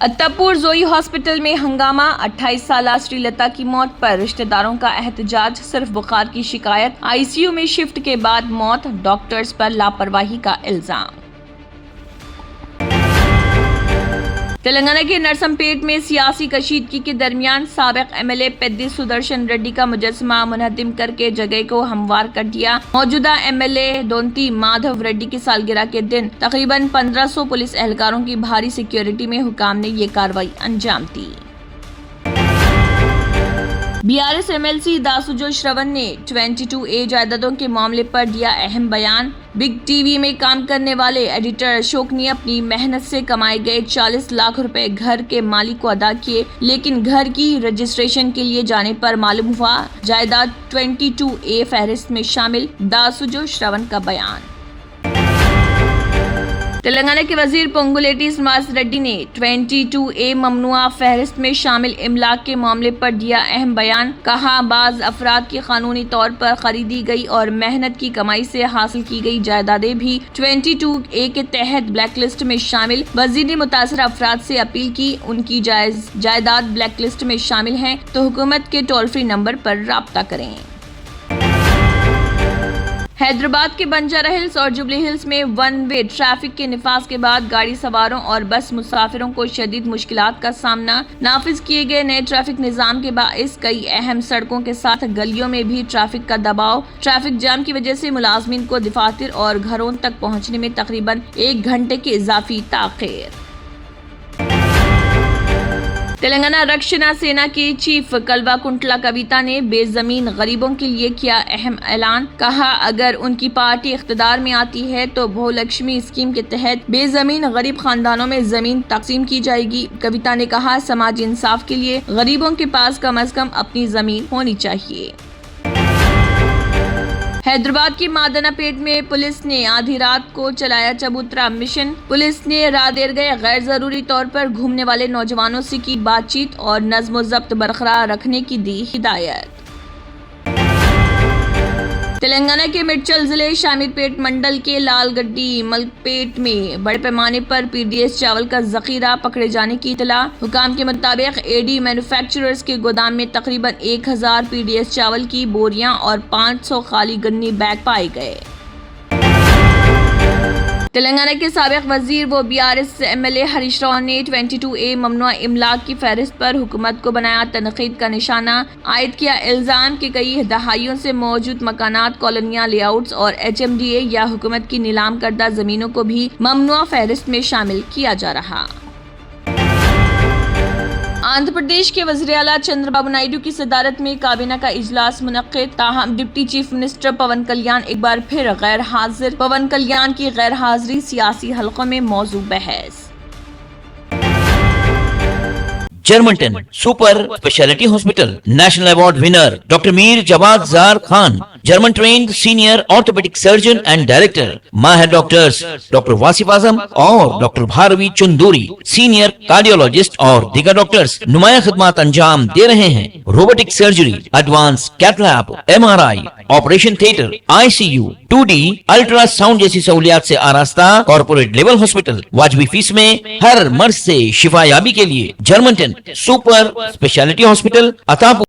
अत्तापुर जोई हॉस्पिटल में हंगामा। 28 साल श्रीलता की मौत पर रिश्तेदारों का एहतजाज। सिर्फ बुखार की शिकायत, आईसीयू में शिफ्ट के बाद मौत, डॉक्टर्स पर लापरवाही का इल्जाम। तेलंगाना के नरसंपेट में सियासी कशीदगी के दरमियान साबिक एमएलए पेद्दी सुदर्शन रेड्डी का मुजस्समा मुनहदिम करके जगह को हमवार कर दिया। मौजूदा एमएलए दोंती माधव रेड्डी की सालगिरह के दिन तकरीबन 1500 पुलिस एहलकारों की भारी सिक्योरिटी में हुकाम ने ये कार्रवाई अंजाम दी। बीआरएस एमएलसी दासुजो श्रवण ने 22A जायदादों के मामले पर दिया अहम बयान। बिग टीवी में काम करने वाले एडिटर अशोक ने अपनी मेहनत से कमाए गए 40 लाख रुपए घर के मालिक को अदा किए, लेकिन घर की रजिस्ट्रेशन के लिए जाने पर मालूम हुआ जायदाद 22A फहरिस्त में शामिल। दासुजो श्रवण का बयान। तेलंगाना के वजीर पोंगुलेटी श्रीनिवास रेड्डी ने 22A ममनुआ फहरिस्त में शामिल इमलाक के मामले पर दिया अहम बयान। कहा, बाज अफराद की कानूनी तौर पर खरीदी गई और मेहनत की कमाई से हासिल की गई जायदादें भी 22A के तहत ब्लैकलिस्ट में शामिल। वजीर ने मुतासर अफराद से अपील की, उनकी जायदाद ब्लैकलिस्ट में शामिल है तो हुकूमत के टोल फ्री नंबर पर राब्ता करें। हैदराबाद के बंजारा हिल्स और जुबली हिल्स में वन वे ट्रैफिक के निफाज के बाद गाड़ी सवारों और बस मुसाफिरों को शदीद मुश्किलात का सामना। नाफिज किए गए नए ट्रैफिक निजाम के बाइस कई अहम सड़कों के साथ गलियों में भी ट्रैफिक का दबाव। ट्रैफिक जाम की वजह से मुलाजमीन को दफातर और घरों तक पहुँचने में तकरीबन 1 घंटे की इजाफी ताखीर। तेलंगाना रक्षणा सेना के चीफ कलवा कुंटला कविता ने बेजमीन गरीबों के लिए किया अहम ऐलान। कहा, अगर उनकी पार्टी इख्तिदार में आती है तो भूलक्ष्मी स्कीम के तहत बेजमीन गरीब खानदानों में जमीन तकसीम की जाएगी। कविता ने कहा, समाजी इंसाफ के लिए गरीबों के पास कम अज कम अपनी जमीन होनी चाहिए। हैदराबाद की मादनापेट में पुलिस ने आधी रात को चलाया चबूतरा मिशन। पुलिस ने रात देर गए गैर जरूरी तौर पर घूमने वाले नौजवानों से की बातचीत और नज्म जब्त बरकरार रखने की दी हिदायत। तेलंगाना के मिर्चल जिले शामीरपेट मंडल के लालगड्डी मलपेट में बड़े पैमाने पर पीडीएस चावल का जखीरा पकड़े जाने की इतला। हुकाम के मुताबिक एडी मैन्युफैक्चरर्स के गोदाम में तकरीबन 1000 पीडीएस चावल की बोरियां और 500 खाली गन्नी बैग पाए गए। तेलंगाना के साबिक वजीर व बीआरएस एमएलए हरीश राव ने 22A ममनुआ इमलाक की फहरिस्त पर हुकूमत को बनाया तनकीद का निशाना। आयद किया इल्जाम कि कई दहाइयों से मौजूद मकानात, कॉलोनियां, लेआउट्स और HMDA या हुकूमत की नीलाम करदा जमीनों को भी ममनुआ फहरिस्त में शामिल किया जा रहा। आंध्र प्रदेश के वज़ीर आला चंद्रबाबू नायडू की सदारत में काबीना का इजलास मुनक्किद। ताहम डिप्टी चीफ मिनिस्टर पवन कल्याण एक बार फिर गैर हाजिर। पवन कल्याण की गैर हाजिरी सियासी हलकों में मौजू बहस। Germanten super speciality hospital national award winner doctor Mir Jawad Jar Khan, German trained senior orthopaedic surgeon and director. माहिर डॉक्टर्स डॉक्टर वासिफ आजम और doctor Bharavi Chanduri, senior cardiologist और दीगर डॉक्टर्स नुमाया खिदमत अंजाम दे रहे हैं। Robotic surgery, advance cath lab, MRI, operation theatre, ICU, 2D ultrasound जैसी सहूलियात से आरास्ता कॉर्पोरेट लेवल हॉस्पिटल। वाजबी फीस में हर मर्ज से शिफायाबी के लिए Germanton super speciality hospital, Attapur.